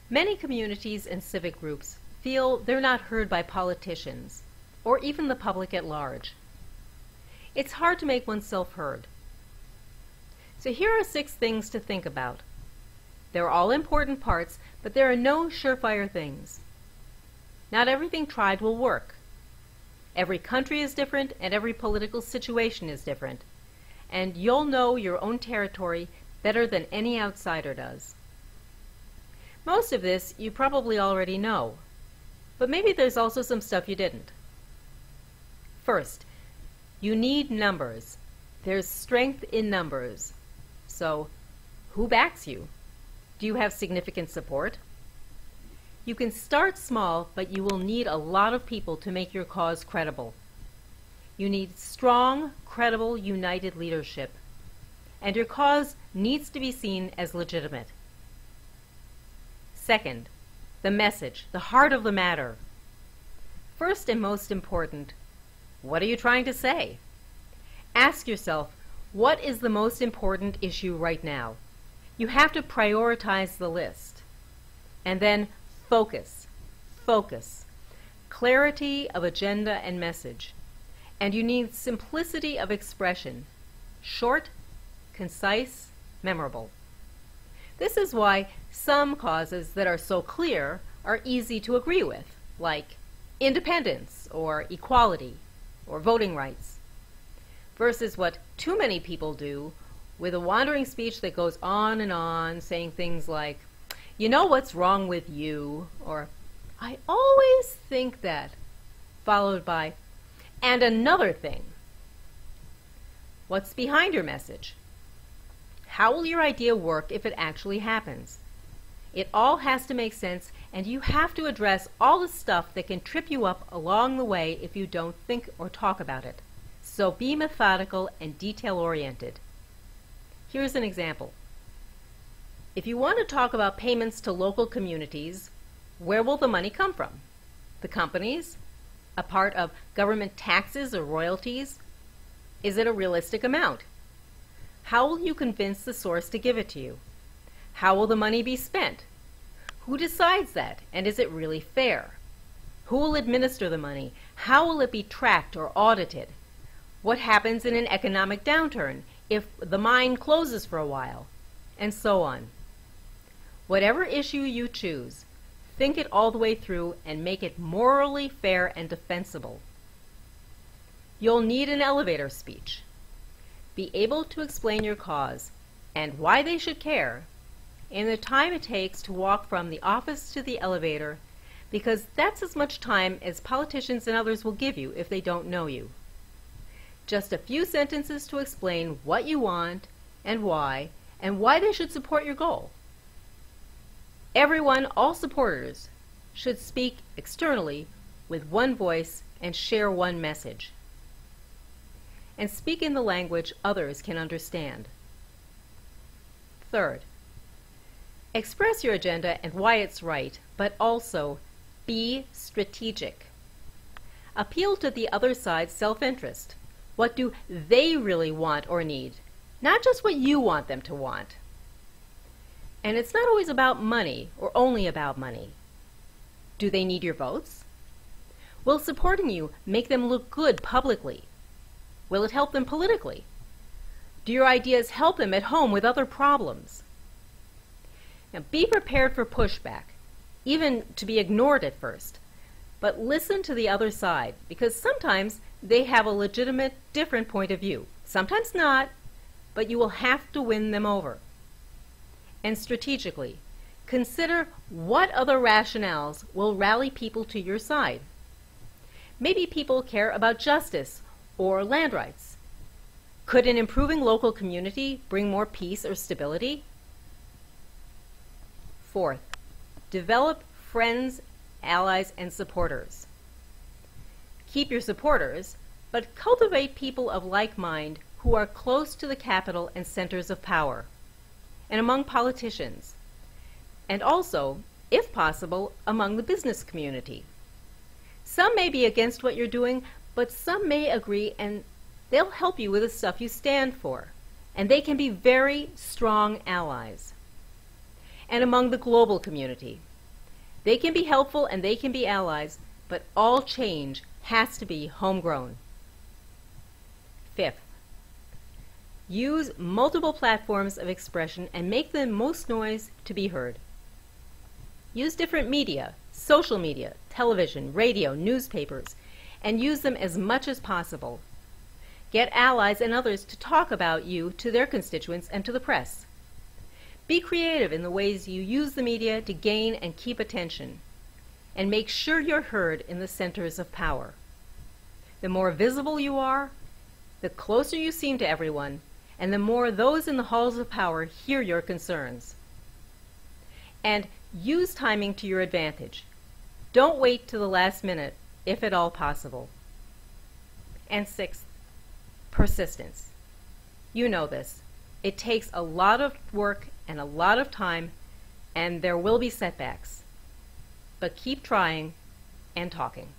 Many communities and civic groups feel they're not heard by politicians, or even the public at large. It's hard to make oneself heard. So here are 6 things to think about. They're all important parts, but there are no surefire things. Not everything tried will work. Every country is different, and every political situation is different. And you'll know your own territory better than any outsider does. Most of this you probably already know, but maybe there's also some stuff you didn't. First, you need numbers. There's strength in numbers. So, who backs you? Do you have significant support? You can start small, but you will need a lot of people to make your cause credible. You need strong, credible, united leadership. And your cause needs to be seen as legitimate. Second, the message, the heart of the matter. First and most important, what are you trying to say? Ask yourself, what is the most important issue right now? You have to prioritize the list. And then focus. Focus. Clarity of agenda and message. And you need simplicity of expression. Short, concise, memorable. This is why some causes that are so clear are easy to agree with, like independence or equality or voting rights, versus what too many people do with a wandering speech that goes on and on, saying things like, "You know what's wrong with you," or "I always think that," followed by, "and another thing." What's behind your message? How will your idea work if it actually happens? It all has to make sense, and you have to address all the stuff that can trip you up along the way if you don't think or talk about it. So be methodical and detail-oriented. Here's an example. If you want to talk about payments to local communities, where will the money come from? The companies? A part of government taxes or royalties? Is it a realistic amount? How will you convince the source to give it to you? How will the money be spent? Who decides that, and is it really fair? Who will administer the money? How will it be tracked or audited? What happens in an economic downturn if the mine closes for a while? And so on. Whatever issue you choose, think it all the way through and make it morally fair and defensible. You'll need an elevator speech. Be able to explain your cause and why they should care in the time it takes to walk from the office to the elevator, because that's as much time as politicians and others will give you if they don't know you. Just a few sentences to explain what you want and why they should support your goal. Everyone, all supporters, should speak externally with one voice and share one message. And speak in the language others can understand. Third, express your agenda and why it's right, but also be strategic. Appeal to the other side's self-interest. What do they really want or need? Not just what you want them to want. And it's not always about money or only about money. Do they need your votes? Will supporting you make them look good publicly? Will it help them politically? Do your ideas help them at home with other problems? Now, be prepared for pushback, even to be ignored at first. But listen to the other side, because sometimes they have a legitimate, different point of view. Sometimes not, but you will have to win them over. And strategically, consider what other rationales will rally people to your side. Maybe people care about justice or land rights. Could an improving local community bring more peace or stability? Fourth, develop friends, allies, and supporters. Keep your supporters, but cultivate people of like mind who are close to the capital and centers of power, and among politicians, and also, if possible, among the business community. Some may be against what you're doing, but some may agree, and they'll help you with the stuff you stand for, and they can be very strong allies. And among the global community, They can be helpful and they can be allies, but all change has to be homegrown. Fifth, use multiple platforms of expression and make the most noise to be heard. Use different media, social media, television, radio, newspapers, and use them as much as possible. Get allies and others to talk about you to their constituents and to the press. Be creative in the ways you use the media to gain and keep attention, and make sure you're heard in the centers of power. The more visible you are, the closer you seem to everyone, and the more those in the halls of power hear your concerns. And use timing to your advantage. Don't wait to the last minute, if at all possible. And sixth, persistence. You know this. It takes a lot of work and a lot of time, and there will be setbacks. But keep trying and talking.